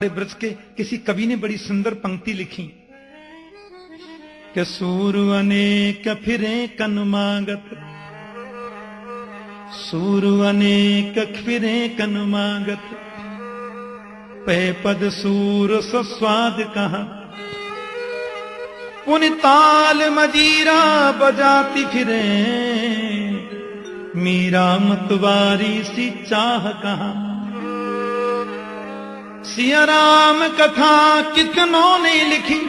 ब्रज के किसी कवि ने बड़ी सुंदर पंक्ति लिखी कि सूर अनेक फिरे कनुमागत, सूर अनेक फिरे कनुमागत, पै पद सूर सस्वाद कहा, पुनि ताल मजीरा बजाती फिरे, मीरा मतवारी सी चाह कहा। सिया राम कथा कितनों ने लिखी,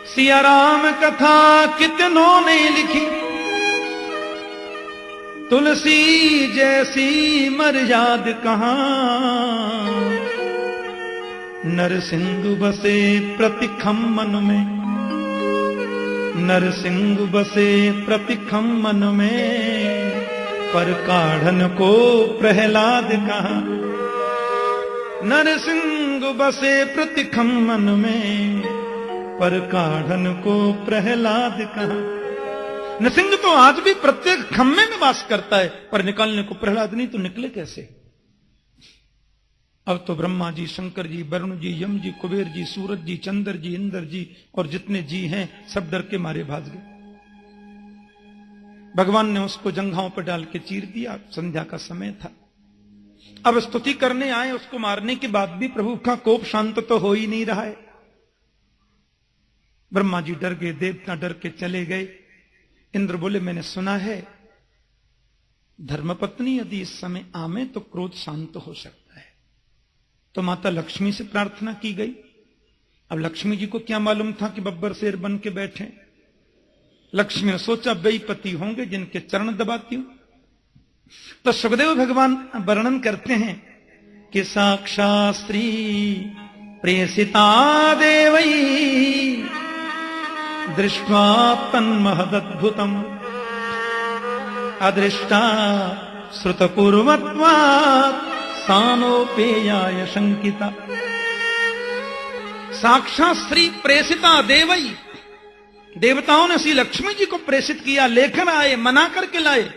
सिया राम कथा कितनों ने लिखी, तुलसी जैसी मर्याद कहां, नरसिंह बसे प्रतिखम मन में, नरसिंह बसे प्रतिखम मन में, पर काढ़न को प्रहलाद कहा, नरसिंह बसे प्रतिखम मन में, पर काढ़न को प्रहलाद कहा। नरसिंह तो आज भी प्रत्येक खम्मे में वास करता है, पर निकालने को प्रहलाद नहीं, तो निकले कैसे? अब तो ब्रह्मा जी, शंकर जी, वरुण जी, यम जी, कुबेर जी, सूरज जी, चंद्र जी, इंद्र जी और जितने जी हैं सब डर के मारे भाग गए। भगवान ने उसको जंघाओं पर डाल के चीर दिया। संध्या का समय था। अब स्तुति करने आए, उसको मारने के बाद भी प्रभु का कोप शांत तो हो ही नहीं रहा है। ब्रह्मा जी डर गए, देवता डर के चले गए। इंद्र बोले, मैंने सुना है धर्मपत्नी यदि इस समय आमे तो क्रोध शांत हो सकता है। तो माता लक्ष्मी से प्रार्थना की गई। अब लक्ष्मी जी को क्या मालूम था कि बब्बर शेर बन के बैठे। लक्ष्मी ने सोचा बेईपति होंगे जिनके चरण दबाती हूं। तो सुखदेव भगवान वर्णन करते हैं कि साक्षात् श्री प्रेषिता देवई दृष्ट्वा तन्महदद्भुतम् अदृष्टा श्रुतपूर्वत्वात् सानोपेयाय शंकिता। साक्षात् श्री प्रेषिता देवई, देवताओं ने श्री लक्ष्मी जी को प्रेषित किया, लेकर आए, मना करके लाए,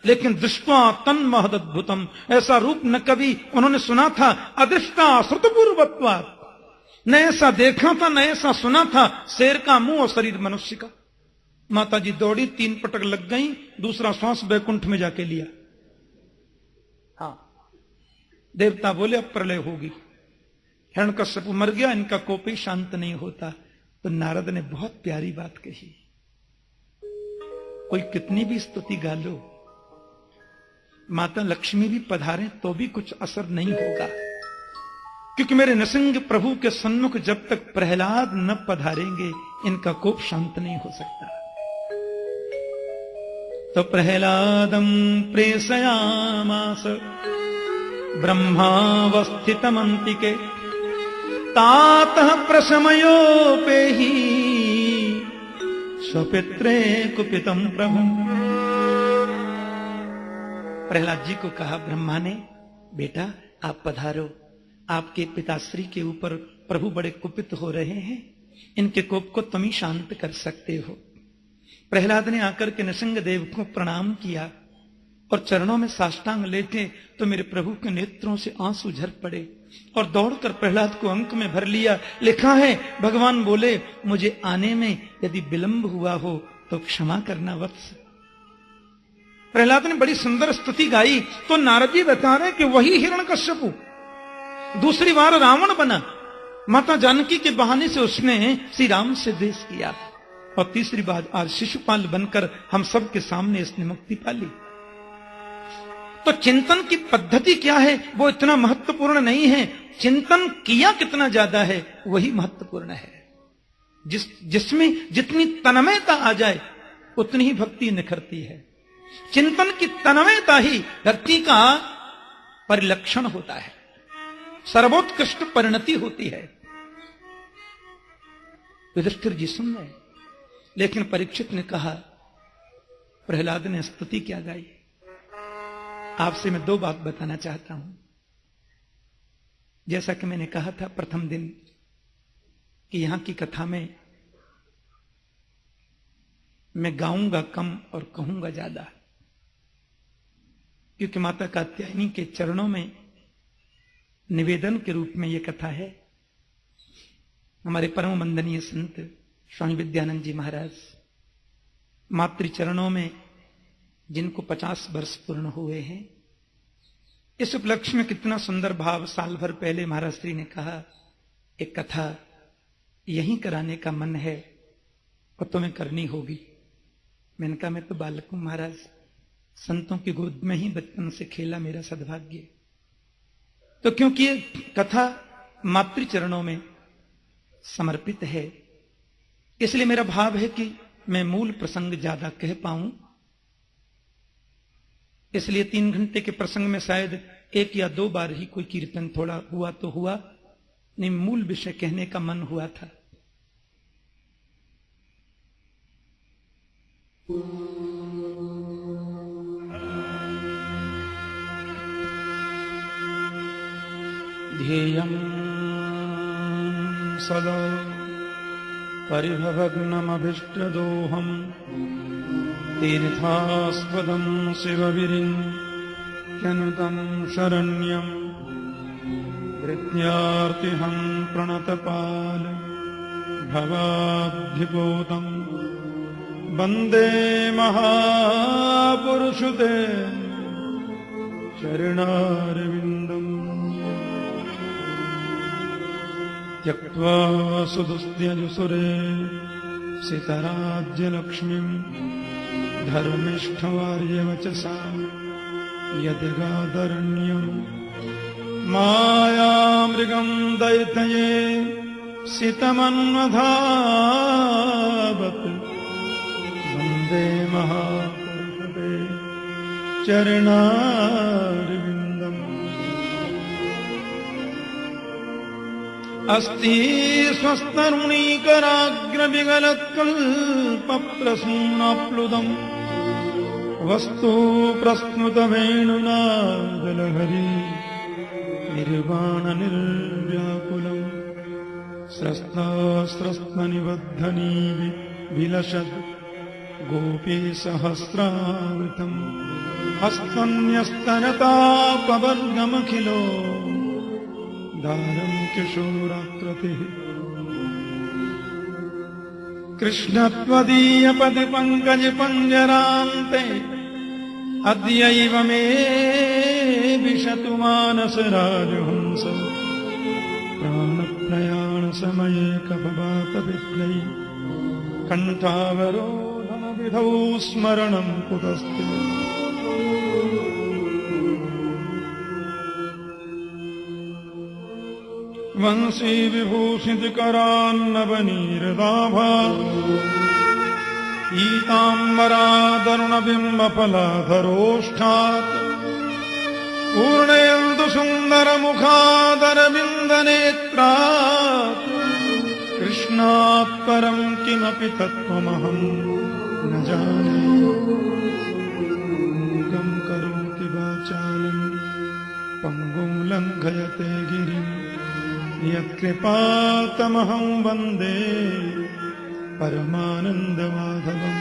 लेकिन दृष्टा तन्महदद्भुतम, ऐसा रूप न कभी उन्होंने सुना था। अदृष्टा श्रुतपूर्वत्वात्, न ऐसा देखा था न ऐसा सुना था। शेर का मुंह और शरीर मनुष्य का। माता जी दौड़ी, 3 पटक लग गई, दूसरा श्वास बैकुंठ में जाके लिया। हाँ, देवता बोले अब प्रलय होगी, हिरण्यकश्यप मर गया, इनका कोप ही शांत नहीं होता। तो नारद ने बहुत प्यारी बात कही, कोई कितनी भी स्तुति गा लो, माता लक्ष्मी भी पधारें तो भी कुछ असर नहीं होगा, क्योंकि मेरे नृसिंह प्रभु के सन्मुख जब तक प्रहलाद न पधारेंगे इनका कोप शांत नहीं हो सकता। तो प्रहलादं प्रेषयामास ब्रह्मावस्थितमन्तिके, तातः प्रशमयोपेहि स्वपित्रे कुपितं प्रभुम्। प्रहलाद जी को कहा ब्रह्मा ने, बेटा आप पधारो, आपके पिताश्री के ऊपर प्रभु बड़े कुपित हो रहे हैं, इनके कोप को तुम ही शांत कर सकते हो। प्रहलाद ने आकर के नृसिंह देव को प्रणाम किया और चरणों में साष्टांग लेटे तो मेरे प्रभु के नेत्रों से आंसू झर पड़े और दौड़कर प्रहलाद को अंक में भर लिया। लिखा है भगवान बोले, मुझे आने में यदि विलंब हुआ हो तो क्षमा करना वत्स। प्रहलाद ने बड़ी सुंदर स्तुति गाई। तो नारद जी बता रहे कि वही हिरण्यकश्यप दूसरी बार रावण बना, माता जानकी के बहाने से उसने श्री राम से द्वेष किया, और तीसरी बार आज शिशुपाल बनकर हम सब के सामने इसने मुक्ति पाली। तो चिंतन की पद्धति क्या है वो इतना महत्वपूर्ण नहीं है, चिंतन किया कितना ज्यादा है वही महत्वपूर्ण है। जिसमें जितनी तन्मयता आ जाए उतनी ही भक्ति निखरती है। चिंतन की तन्मयता ही भक्ति का परिलक्षण होता है, सर्वोत्कृष्ट परिणति होती है। युधिष्ठिर जी सुन रहे, लेकिन परीक्षित ने कहा, प्रहलाद ने स्तुति क्या गाई। आपसे मैं 2 बात बताना चाहता हूं। जैसा कि मैंने कहा था प्रथम दिन कि यहां की कथा में मैं गाऊंगा कम और कहूंगा ज्यादा। क्योंकि माता कात्यायनी के चरणों में निवेदन के रूप में यह कथा है। हमारे परम वंदनीय संत स्वामी विद्यानंद जी महाराज मातृ चरणों में जिनको 50 वर्ष पूर्ण हुए हैं, इस उपलक्ष्य में कितना सुंदर भाव। साल भर पहले महाराज श्री ने कहा एक कथा यहीं कराने का मन है और तुम्हें करनी होगी। मैंने कहा मैं तो बालक हूं महाराज, संतों की गोद में ही बचपन से खेला मेरा सद्भाग्य। तो क्योंकि ये कथा मातृ चरणों में समर्पित है, इसलिए मेरा भाव है कि मैं मूल प्रसंग ज्यादा कह पाऊं। इसलिए 3 घंटे के प्रसंग में शायद 1 या 2 बार ही कोई कीर्तन थोड़ा हुआ तो हुआ, नहीं मूल विषय कहने का मन हुआ था। ध्येयं सदा परिभवग्नमभीष्टदोहम् तीर्थास्पदं शिवविरिञ्चनुतं शरण्यं भृत्यार्तिहं प्रणतपाल भवाब्धिपोतम् वन्दे महापुरुषुते चरणारविन्दम् त्यक्त्वा सुदुस्त्यजुसुरे सितराज्यलक्ष्मीं धर्मिष्ठवार्यवचसा यद्गादरण्यम् मायामृगं दैतये सितमन्वधावत् वन्दे महापुरुषते चरणारविन्दम् अस्ति स्वस्तरुणीकराग्रविगलत्कल्पप्रसूनाप्लुतम् वस्तु प्रस्नुतवेणुना जलहरी निर्वाणनिर्व्याकुलम् स्रस्तास्रस्मनिबद्धनी विलसद् गोपी सहस्रावृतम् हस्तन्यस्तनतापवर्गमखिलो दारं किशोराकृतिः कृष्णत्वदीयपदिपङ्कजपञ्जरान्ते अद्यैव मे विशतु मानसराजहंस प्राणप्रयाणसमये कपवातविघ्नै कण्ठावरोधनविधौ स्मरणं कुतस्ते वंशी विभूषितकरान्नवनीरदाभा पीताम्बरादरुणबिम्बफलाधरोष्ठात् पूर्णेन्दुसुन्दरमुखादरविन्दनेत्रात् कृष्णात् परं किमपि तत्त्वमहं न जाने। मूकं करोति वाचालं पङ्गुं लङ्घयते गिरिं यत्कृपातमहं वन्दे परमानन्दमाधवम्।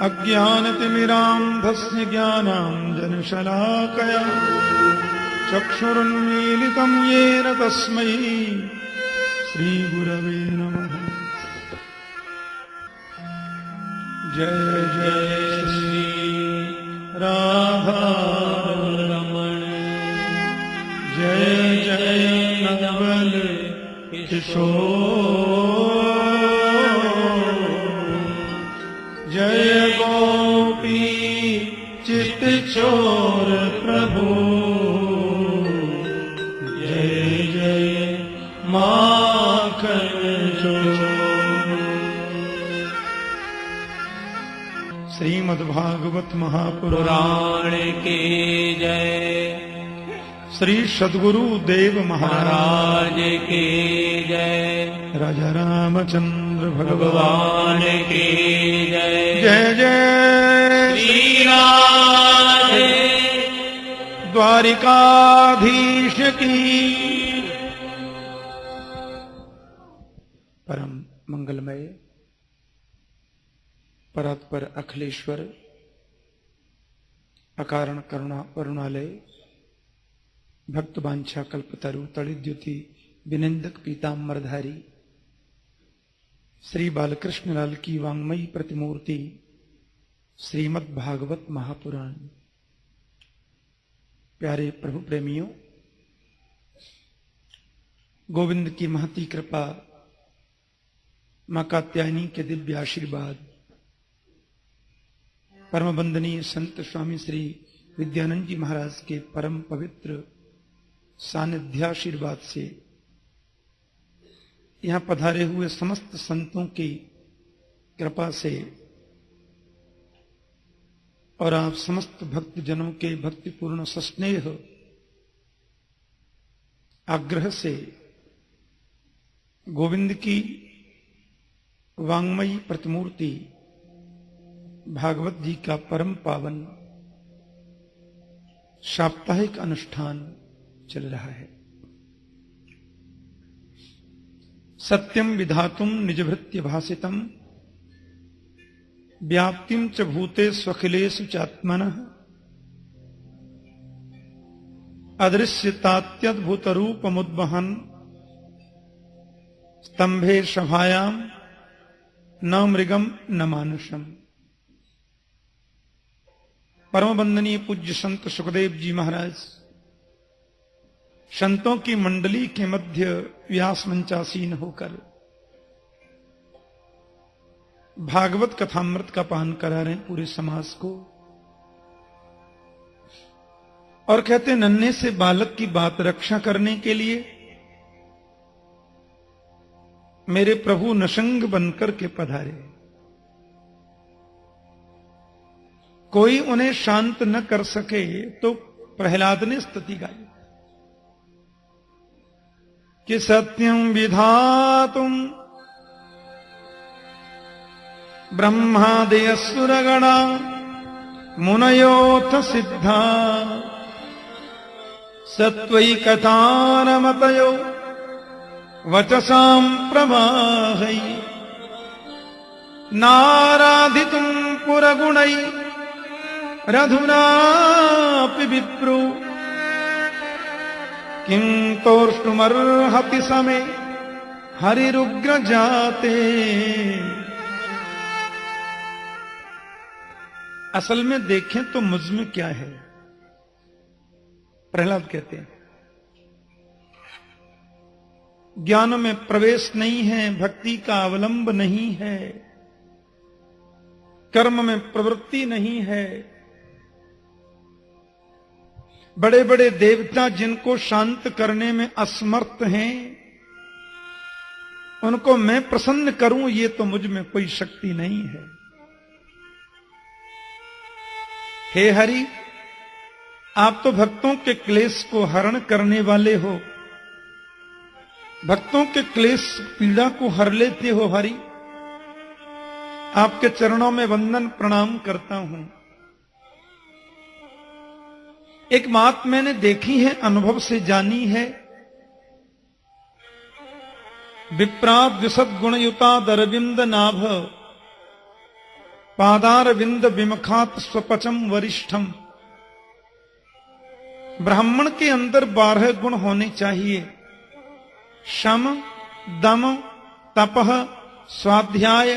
अज्ञानतिमिरान्धस्य ज्ञानाञ्जनशलाकया चक्षुरुन्मीलितं येन तस्मै श्रीगुरवे नमः। जय जय श्री राधारमण जय जय नवल किशोर जय गोपी चित चोर प्रभु जय जय माखन चोर। श्रीमद्भागवत महापुराण की जय। श्री सद्गुरु देव महाराज की जय। राजा रामचंद्र भगवान की जय। जय जय श्री राधे द्वारिकाधीश की। परम मंगलमय परात्पर अखिलेश्वर अकारण करुणा करुणालय भक्त वांछा कल्पतरु तड़िद्युति विनिंदक पीताम्बरधारी श्री बालकृष्ण लाल की वांग्मयी प्रतिमूर्ति श्रीमद् भागवत महापुराण। प्यारे प्रभु प्रेमियों, गोविंद की महती कृपा, मां कात्यायनी के दिव्य आशीर्वाद, परम वंदनीय संत स्वामी श्री विद्यानंद जी महाराज के परम पवित्र सानिध्याशीर्वाद से यहां पधारे हुए समस्त संतों की कृपा से और आप समस्त भक्त जनों के भक्तिपूर्ण सस्नेह आग्रह से गोविंद की वांग्मयी प्रतिमूर्ति भागवत जी का परम पावन साप्ताहिक अनुष्ठान चल रहा है। सत्यम विधातुम निजभृत्य भासितम व्याप्तिम च भूते स्वखिलेषु चात्मनः अदृश्यतात्यद्भुत रूपमुद्वहन् स्तंभे सभायाम न मृगम न मानुषम। परम वंदनीय पूज्य संत सुखदेव जी महाराज संतों की मंडली के मध्य व्यास मंचासीन होकर भागवत कथामृत का पान करा रहे हैं पूरे समाज को, और कहते नन्हे से बालक की बात रक्षा करने के लिए मेरे प्रभु नशंग बनकर के पधारे। कोई उन्हें शांत न कर सके तो प्रहलाद ने स्तुति गाई कि सत्यम विधातुम ब्रह्मादयसुरगणा मुनयोथ सिद्धा सत्वैकतारमतयो वचसां प्रवाहै नाराधितुं पुरगुणै रघुनापि विप्रो किं तोष्णुमर्हति समे हरिरुग्र जाते। असल में देखें तो मुझ में क्या है, प्रहलाद कहते हैं ज्ञान में प्रवेश नहीं है, भक्ति का अवलंब नहीं है, कर्म में प्रवृत्ति नहीं है। बड़े बड़े देवता जिनको शांत करने में असमर्थ हैं, उनको मैं प्रसन्न करूं ये तो मुझ में कोई शक्ति नहीं है। हे हरि, आप तो भक्तों के क्लेश को हरण करने वाले हो, भक्तों के क्लेश पीड़ा को हर लेते हो। हरि, आपके चरणों में वंदन प्रणाम करता हूं। एक बात मैंने देखी है, अनुभव से जानी है, विप्राद विशद गुणयुता दरविंद नाभ पादार विंद विमखात स्वपचम वरिष्ठम। ब्राह्मण के अंदर 12 गुण होने चाहिए, शम, दम, तपः, स्वाध्याय,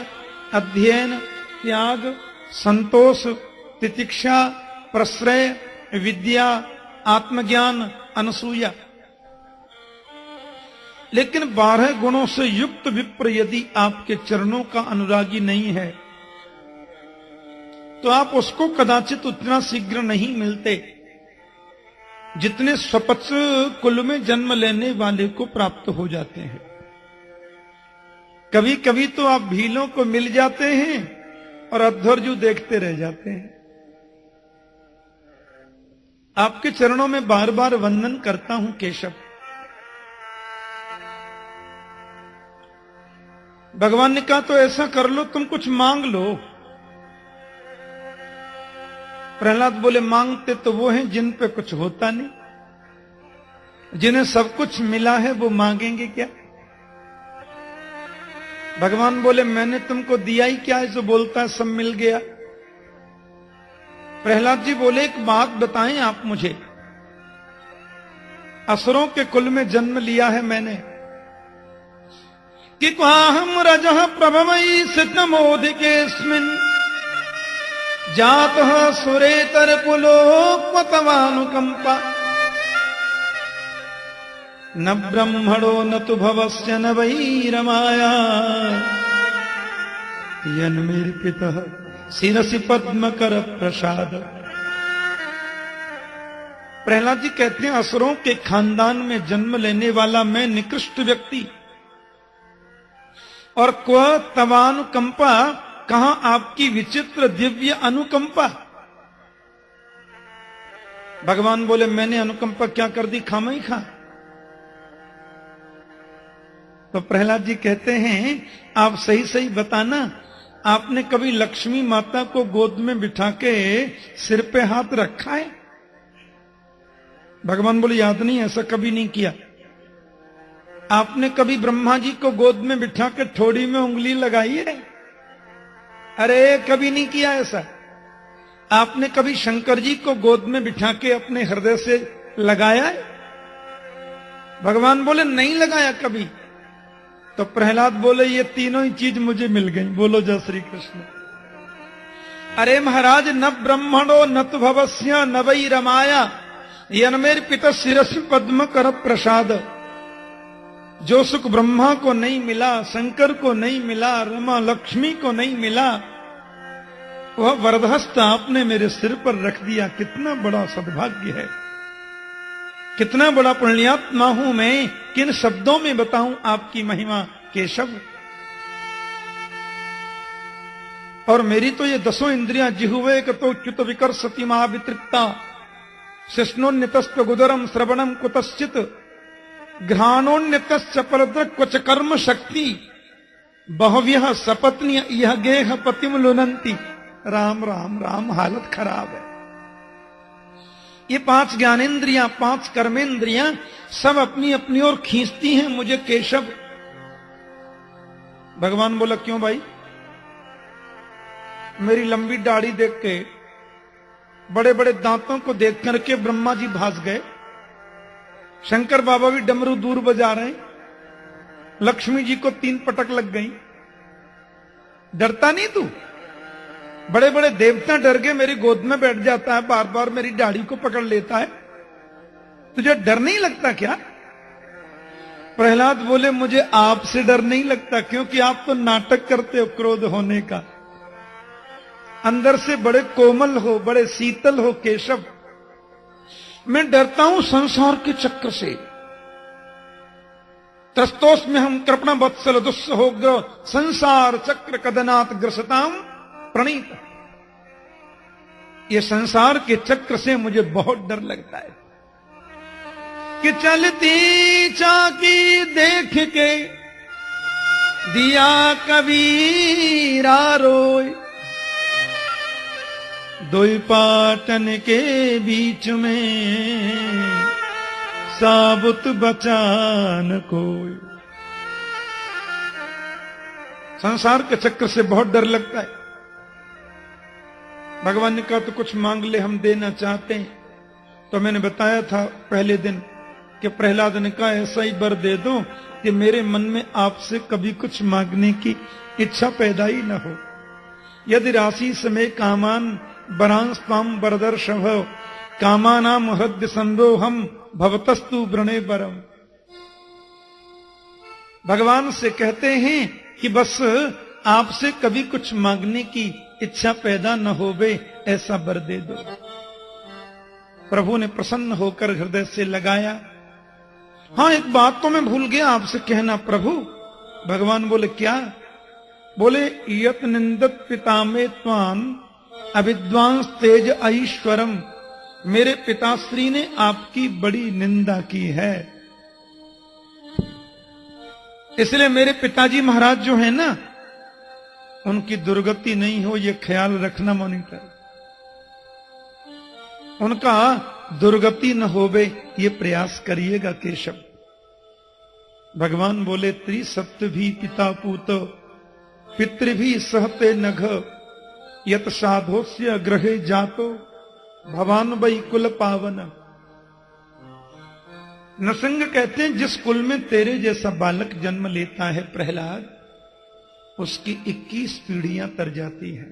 अध्ययन, त्याग, संतोष, तितिक्षा, प्रश्रय, विद्या, आत्मज्ञान, अनसूया। लेकिन 12 गुणों से युक्त विप्र यदि आपके चरणों का अनुरागी नहीं है तो आप उसको कदाचित उतना शीघ्र नहीं मिलते जितने स्वपच कुल में जन्म लेने वाले को प्राप्त हो जाते हैं। कभी कभी तो आप भीलों को मिल जाते हैं और अध्वर्जु देखते रह जाते हैं। आपके चरणों में बार बार वंदन करता हूं केशव। भगवान ने कहा तो ऐसा कर लो, तुम कुछ मांग लो। प्रहलाद बोले मांगते तो वो हैं जिन पे कुछ होता नहीं, जिन्हें सब कुछ मिला है वो मांगेंगे क्या। भगवान बोले मैंने तुमको दिया ही क्या है जो बोलता है सब मिल गया। प्रहलाद जी बोले एक बात बताएं आप मुझे, असुरों के कुल में जन्म लिया है मैंने। कि क्वाहम रजः प्रभवई सिद्धमोधिकेस्मिन् जातः सुरेतर पुलोक्वतवानुकंपा न ब्रह्मणो न तु भवस्य न वै रमाया यन्मेर्पितः शिरसि पद्म कर प्रसाद। प्रहलाद जी कहते हैं असुरों के खानदान में जन्म लेने वाला मैं निकृष्ट व्यक्ति, और क्व तवानुकंपा, कहां आपकी विचित्र दिव्य अनुकंपा। भगवान बोले मैंने अनुकंपा क्या कर दी, खामा ही खा। तो प्रहलाद जी कहते हैं आप सही सही बताना, आपने कभी लक्ष्मी माता को गोद में बिठा के सिर पे हाथ रखा है? भगवान बोले याद नहीं, ऐसा कभी नहीं किया। आपने कभी ब्रह्मा जी को गोद में बिठा के ठोड़ी में उंगली लगाई है? अरे कभी नहीं किया ऐसा। आपने कभी शंकर जी को गोद में बिठा के अपने हृदय से लगाया है? भगवान बोले नहीं लगाया कभी। तो प्रहलाद बोले ये तीनों ही चीज मुझे मिल गई। बोलो जय श्री कृष्ण। अरे महाराज न ब्रह्मणो न तु भवस्य न वै रमाया यन्मेर पिता शिरसि पद्म कर प्रसाद। जो सुख ब्रह्मा को नहीं मिला, शंकर को नहीं मिला, रमा लक्ष्मी को नहीं मिला, वह वरदहस्त आपने मेरे सिर पर रख दिया। कितना बड़ा सद्भाग्य है, कितना बड़ा पुण्यात्मा हूं मैं। किन शब्दों में बताऊं आपकी महिमा केशव। और मेरी तो ये 10 इंद्रियां जिह्वे कतो च्युत विकर्षति महावितृप्ता शिष्णोन्यतस्त्व गुदरम श्रवणम कुतश्चित घ्राणोन्यतश्च परद्रक क्वच कर्म शक्ति बहव्यः सपत्नी यह गेह पतिम लुनंती। राम राम राम, हालत खराब है। ये 5 ज्ञानेन्द्रियां, 5 कर्मेंद्रियां सब अपनी अपनी ओर खींचती हैं मुझे केशव। भगवान बोला क्यों भाई? मेरी लंबी दाढ़ी देख के, बड़े बड़े दांतों को देख करके ब्रह्मा जी भाग गए, शंकर बाबा भी डमरू दूर बजा रहे, लक्ष्मी जी को 3 पटक लग गई। डरता नहीं तू? बड़े बड़े देवता डर के मेरी गोद में बैठ जाता है, बार बार मेरी दाढ़ी को पकड़ लेता है, तुझे डर नहीं लगता क्या? प्रहलाद बोले मुझे आपसे डर नहीं लगता, क्योंकि आप तो नाटक करते हो क्रोध होने का। अंदर से बड़े कोमल हो, बड़े शीतल हो केशव। मैं डरता हूं संसार के चक्र से। त्रस्तोष में हम कृपण वत्सल दुस्सहोग्र संसार चक्र कदनाथ ग्रसताम प्रणीत। ये संसार के चक्र से मुझे बहुत डर लगता है कि चलती चाकी देख के दिया कबीरा रोए, दोई पाटन के बीच में साबुत बचान कोई। संसार के चक्र से बहुत डर लगता है। भगवान ने कहा तो कुछ मांग ले, हम देना चाहते हैं। तो मैंने बताया था पहले दिन कि प्रहलाद ने कहा ऐसा ही वर दे दो कि मेरे मन में आपसे कभी कुछ मांगने की इच्छा पैदा ही न हो। यदि राशि समय कामान बरांस्ताम बरदर्शभ कामानाम हृदय संदोहम भवतस्तु व्रणे बरम। भगवान से कहते हैं कि बस आपसे कभी कुछ मांगने की इच्छा पैदा न होवे, ऐसा वर दे दो। प्रभु ने प्रसन्न होकर हृदय से लगाया। हाँ एक बात तो मैं भूल गया आपसे कहना प्रभु। भगवान बोले क्या? बोले यत निंदत पिता में त्वान अविद्वांस तेज ऐश्वरम। मेरे पिताश्री ने आपकी बड़ी निंदा की है, इसलिए मेरे पिताजी महाराज जो है ना, उनकी दुर्गति नहीं हो ये ख्याल रखना मॉनिटर। उनका दुर्गति न होवे ये प्रयास करिएगा केशव। भगवान बोले त्रिसप्त भी पिता पूत पितृ भी सहते नघ यत साधोस्य ग्रहे जातो भवान वै कुल पावन। नृसिंह कहते हैं जिस कुल में तेरे जैसा बालक जन्म लेता है प्रहलाद, उसकी 21 पीढ़ियां तर जाती हैं।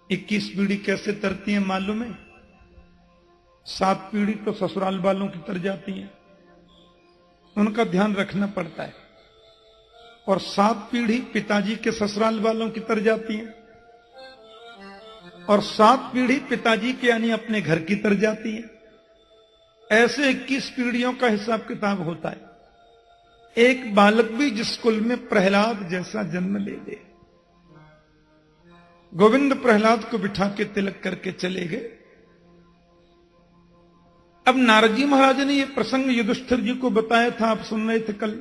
21 पीढ़ी कैसे तरती हैं मालूम है? 7 पीढ़ी तो ससुराल वालों की तर जाती हैं, उनका ध्यान रखना पड़ता है, और 7 पीढ़ी पिताजी के ससुराल वालों की तर जाती हैं, और 7 पीढ़ी पिताजी के यानी अपने घर की तर जाती है। ऐसे 21 पीढ़ियों का हिसाब किताब होता है। एक बालक भी जिस कुल में प्रहलाद जैसा जन्म ले ले। गोविंद प्रहलाद को बिठा के तिलक करके चले गए। अब नारद जी महाराज ने यह प्रसंग युधिष्ठिर जी को बताया था, आप सुन रहे थे कल।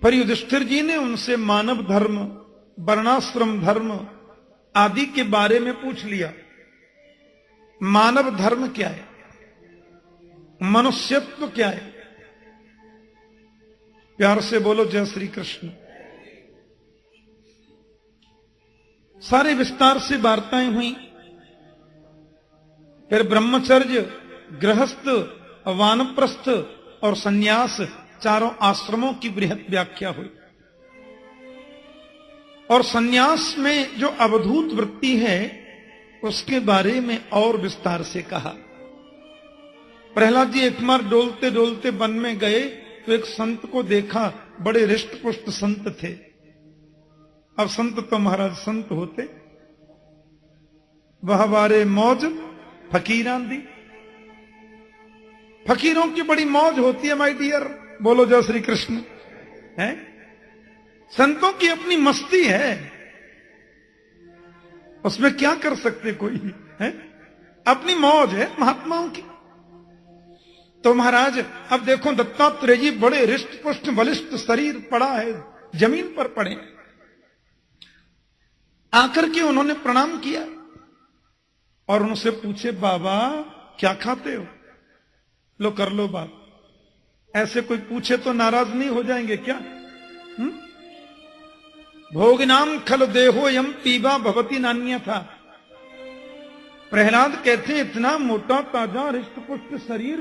पर युधिष्ठिर जी ने उनसे मानव धर्म, वर्णाश्रम धर्म आदि के बारे में पूछ लिया। मानव धर्म क्या है, मनुष्यत्व क्या है? प्यार से बोलो जय श्री कृष्ण। सारे विस्तार से वार्ताएं हुई। फिर ब्रह्मचर्य, गृहस्थ, वानप्रस्थ और सन्यास, चारों आश्रमों की बृहत व्याख्या हुई। और सन्यास में जो अवधूत वृत्ति है उसके बारे में और विस्तार से कहा। प्रहलाद जी एक बार डोलते डोलते वन में गए तो एक संत को देखा, बड़े हृष्ट पुष्ट संत थे। अब संत तो महाराज संत होते, वह बारे मौज फकीरान दी। फकीरों की बड़ी मौज होती है माय डियर, बोलो जय श्री कृष्ण। है संतों की अपनी मस्ती है, उसमें क्या कर सकते कोई है, अपनी मौज है महात्माओं की। तो महाराज अब देखो दत्तात्रेय जी बड़े हृष्ट पुष्ट बलिष्ठ शरीर पड़ा है, जमीन पर पड़े। आकर के उन्होंने प्रणाम किया और उनसे पूछे, बाबा क्या खाते हो? लो कर लो बात। ऐसे कोई पूछे तो नाराज नहीं हो जाएंगे क्या? भोगनाम खल देहो यम पीबा भवती नान्य था। प्रहलाद कहते हैं इतना मोटा ताजा हृष्ट पुष्ट शरीर,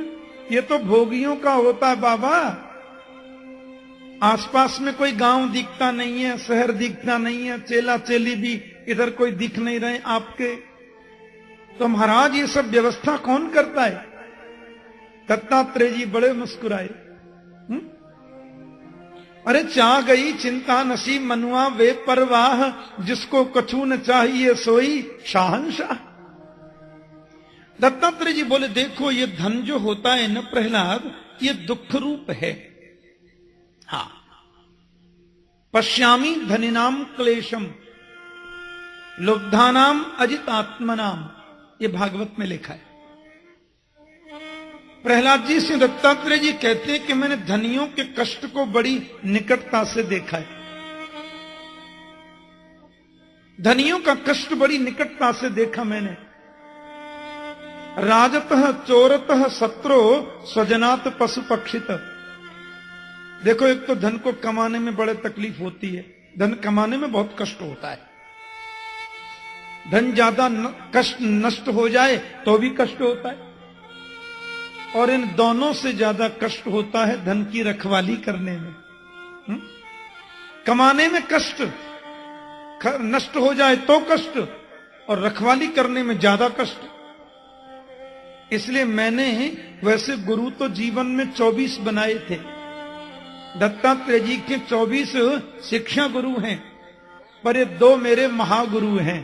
ये तो भोगियों का होता है बाबा। आसपास में कोई गांव दिखता नहीं है, शहर दिखता नहीं है, चेला चेली भी इधर कोई दिख नहीं रहे आपके, तो महाराज ये सब व्यवस्था कौन करता है? दत्तात्रेय जी बड़े मुस्कुराए। अरे चाह गई चिंता नसीब मनुआ वे परवाह, जिसको कछु न चाहिए सोई शाहंशाह। दत्तात्रेय जी बोले, देखो ये धन जो होता है न प्रहलाद, ये दुख रूप है। हाँ, पश्यामी धनिनाम क्लेशम लुब्धानाम अजित आत्मनाम, ये भागवत में लिखा है। प्रहलाद जी से दत्तात्रेय जी कहते हैं कि मैंने धनियों के कष्ट को बड़ी निकटता से देखा है। धनियों का कष्ट बड़ी निकटता से देखा मैंने। राजतः चोरतः शत्रो स्वजनात पशु पक्षित। देखो एक तो धन को कमाने में बड़े तकलीफ होती है, धन कमाने में बहुत कष्ट होता है। धन ज्यादा कष्ट नष्ट हो जाए तो भी कष्ट होता है, और इन दोनों से ज्यादा कष्ट होता है धन की रखवाली करने में। कमाने में कष्ट, नष्ट हो जाए तो कष्ट, और रखवाली करने में ज्यादा कष्ट। इसलिए मैंने वैसे गुरु तो जीवन में 24 बनाए थे। दत्तात्रेय जी के 24 शिक्षा गुरु हैं, पर ये 2 मेरे महागुरु हैं।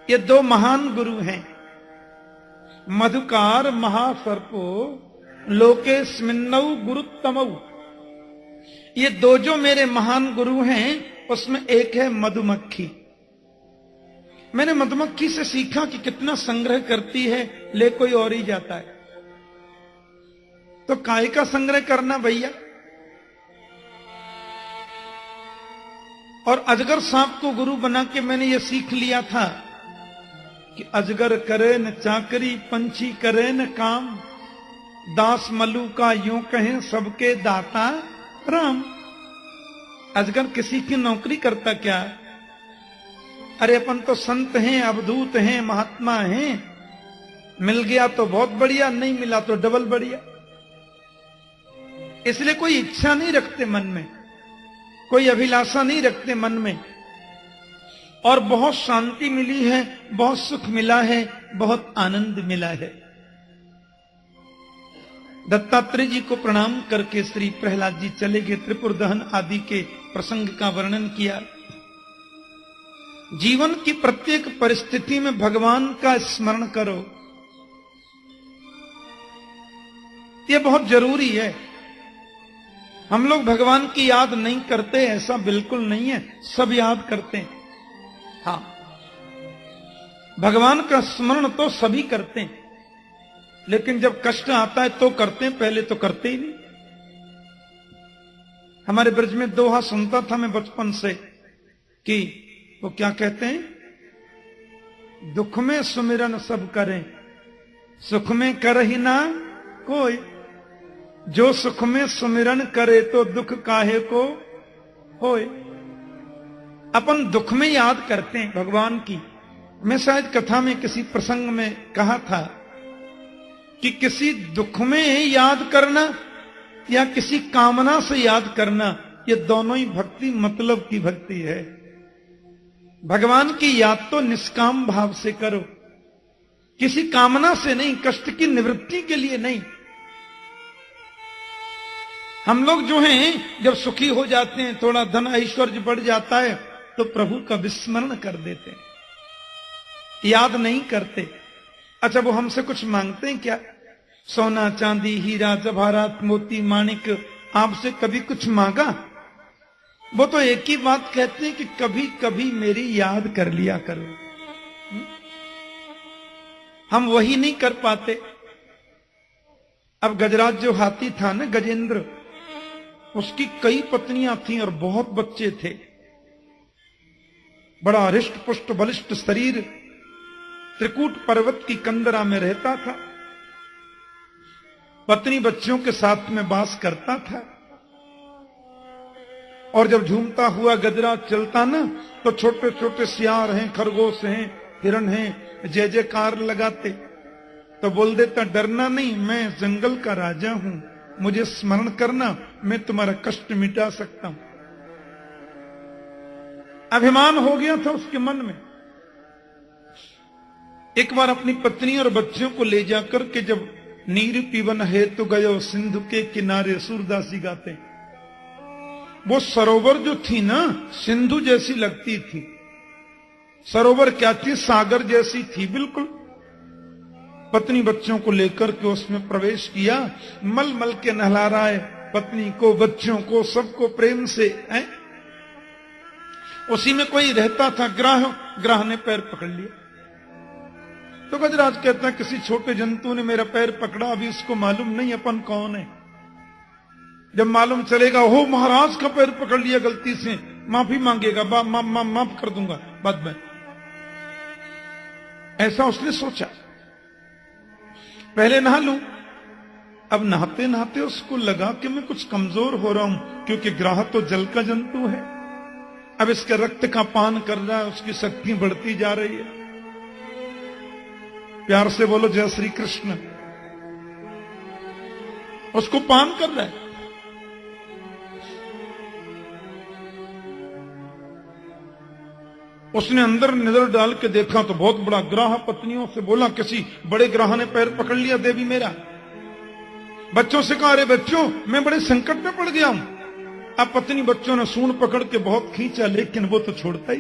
ये 2 महान गुरु हैं। मधुकार महासर्पो लोकेस्मिन्नौ गुरुत्तमौ। ये 2 जो मेरे महान गुरु हैं, उसमें एक है मधुमक्खी। मैंने मधुमक्खी से सीखा कि कितना संग्रह करती है, ले कोई और ही जाता है। तो काय का संग्रह करना भैया। और अजगर सांप को गुरु बना के मैंने ये सीख लिया था कि अजगर करे न चाकरी, पंछी करे न काम, दास मल्लू का यूं कहें सबके दाता राम। अजगर किसी की नौकरी करता क्या? अरे अपन तो संत हैं, अवधूत हैं, महात्मा हैं, मिल गया तो बहुत बढ़िया, नहीं मिला तो डबल बढ़िया। इसलिए कोई इच्छा नहीं रखते मन में, कोई अभिलाषा नहीं रखते मन में, और बहुत शांति मिली है, बहुत सुख मिला है, बहुत आनंद मिला है। दत्तात्रेय जी को प्रणाम करके श्री प्रहलाद जी चले गए। त्रिपुर दहन आदि के प्रसंग का वर्णन किया। जीवन की प्रत्येक परिस्थिति में भगवान का स्मरण करो, यह बहुत जरूरी है। हम लोग भगवान की याद नहीं करते ऐसा बिल्कुल नहीं है, सब याद करते हैं। हाँ, भगवान का स्मरण तो सभी करते हैं, लेकिन जब कष्ट आता है तो करते हैं, पहले तो करते ही नहीं। हमारे ब्रज में दोहा सुनता था मैं बचपन से कि वो क्या कहते हैं, दुख में सुमिरन सब करें, सुख में कर ही ना कोई, जो सुख में सुमिरन करे तो दुख काहे को होए। अपन दुख में याद करते हैं भगवान की। मैं शायद कथा में किसी प्रसंग में कहा था कि किसी दुख में याद करना या किसी कामना से याद करना, ये दोनों ही भक्ति मतलब की भक्ति है। भगवान की याद तो निष्काम भाव से करो, किसी कामना से नहीं, कष्ट की निवृत्ति के लिए नहीं। हम लोग जो हैं जब सुखी हो जाते हैं, थोड़ा धन ऐश्वर्य बढ़ जाता है, तो प्रभु का विस्मरण कर देते हैं, याद नहीं करते। अच्छा, वो हमसे कुछ मांगते हैं क्या? सोना चांदी हीरा जवाहरात मोती माणिक आपसे कभी कुछ मांगा? वो तो एक ही बात कहते हैं कि कभी कभी मेरी याद कर लिया करो। हम वही नहीं कर पाते। अब गजराज जो हाथी था ना, गजेंद्र, उसकी कई पत्नियां थीं और बहुत बच्चे थे। बड़ा हृष्ट पुष्ट बलिष्ठ शरीर, त्रिकूट पर्वत की कंदरा में रहता था, पत्नी बच्चों के साथ में वास करता था। और जब झूमता हुआ गजराज चलता ना, तो छोटे छोटे सियार हैं, खरगोश हैं, हिरण हैं, जय जयकार लगाते। तो बोल देता, डरना नहीं, मैं जंगल का राजा हूं, मुझे स्मरण करना, मैं तुम्हारा कष्ट मिटा सकता हूं। अभिमान हो गया था उसके मन में। एक बार अपनी पत्नी और बच्चों को ले जाकर के जब नीर पीवन हेतु गयो सिंधु के किनारे, सूरदासी गाते, वो सरोवर जो थी ना, सिंधु जैसी लगती थी। सरोवर क्या थी? सागर जैसी थी बिल्कुल। पत्नी बच्चों को लेकर के उसमें प्रवेश किया, मल मल के नहला रहा है, पत्नी को, बच्चों को, सबको प्रेम से है? उसी में कोई रहता था, ग्राह ने पैर पकड़ लिया। तो गजराज कहता है, किसी छोटे जंतु ने मेरा पैर पकड़ा, अभी इसको मालूम नहीं अपन कौन है। जब मालूम चलेगा, हो महाराज का पैर पकड़ लिया गलती से, माफी मांगेगा, माफ कर दूंगा बाद में। ऐसा उसने सोचा, पहले नहा लूं। अब नहाते नहाते उसको लगा कि मैं कुछ कमजोर हो रहा हूं, क्योंकि ग्राह तो जल का जंतु है। अब इसके रक्त का पान कर रहा है, उसकी शक्ति बढ़ती जा रही है। प्यार से बोलो जय श्री कृष्ण। उसको पान कर रहा है। उसने अंदर नजर डाल के देखा तो बहुत बड़ा ग्राह। पत्नियों से बोला, किसी बड़े ग्राह ने पैर पकड़ लिया देवी मेरा। बच्चों से कहा, अरे बच्चों, मैं बड़े संकट में पड़ गया हूं। अब पत्नी बच्चों ने सूंड पकड़ के बहुत खींचा, लेकिन वो तो छोड़ता ही।